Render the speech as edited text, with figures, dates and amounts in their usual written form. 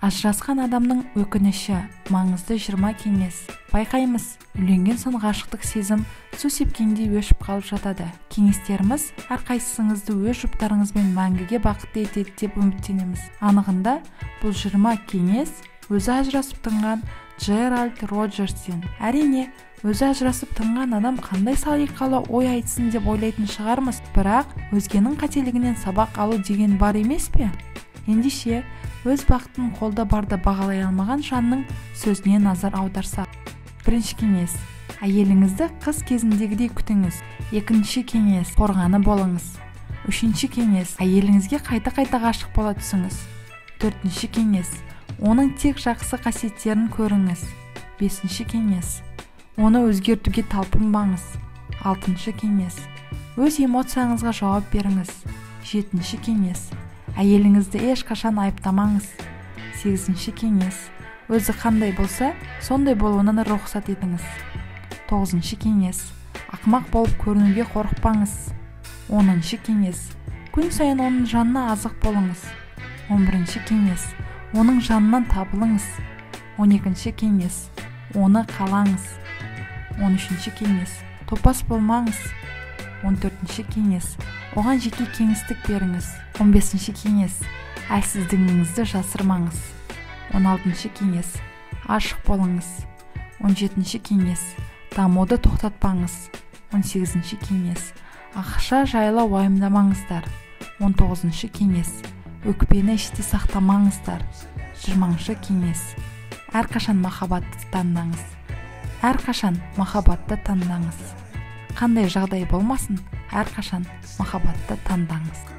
Ажырасқан адамның өкініші. Маңызды 20 кеңес. Байқаймыз, үйленген соң ғашықтық сезім су сепкендей өшіп қалып жатады. Кеңестеріміз әрқайсыңызды өз жұптарыңызбен мәңгіге бақытты етеді деп үміттенеміз. Анығында бұл 20 кеңес өзі ажырасып тынған Джеральд Роджерстен. Әрине, өзі ажырасып тынған адам қандай салиқалы ой айтсын деп ойлайтын шығармыз, бірақ өзгенің қателігінен сабақ алу деген бар емес пе? Ендеше, өз бақытын қолда барда бағалай алмаған жанның сөзіне назар аударсақ. Бірінші кеңес. Әйеліңізді қыз кезіндегідей күтіңіз. Екінші кеңес. Қорғаны болыңыз. Үшінші кеңес. Әйеліңізге қайта-қайта ғашық бола түсіңіз. Төртінші кеңес. Оның тек жақсы қасиеттерін көріңіз. Бесінші кеңес. Оны өзгертуге талпынбаңыз. Алтыншы кеңес. Өз эмоцияңызға жауап беріңіз. Жетінші кеңес. Әйеліңізді ешқашан айыптамаңыз. Сегізінші кеңес. Өзі қандай болса, сондай болуына рұқсат етіңіз. Тоғызыншы кеңес. Ақымақ болып көрінуге қорықпаңыз. 10-шы кеңес. Күн сайын оның жанына азық болыңыз. 11-ші кеңес. Оның жанынан табылыңыз. 12-ші кеңес. Оны қалаңыз. 13-ші кеңес. Топас болмаңыз. 14-ші кеңес. Оған жеке кеңістік беріңіз. 15-ші кеңес. Әлсіздігіңізді жасырмаңыз. 16-ші кеңес. Ашық болыңыз. 17-ші кеңес. Дамуды тоқтатпаңыз. 18-ші кеңес. Ақша жайлы уайымдамаңыздар. 19-ші кеңес. Өкпені іште сақтамаңыздар. 20-ші кеңес. Әрқашан махаббатты таңдаңыз. Әрқашан махаббатты таңдаңыз. Қандай жағдай болмасын, әрқашан махаббатты таңдаңыз.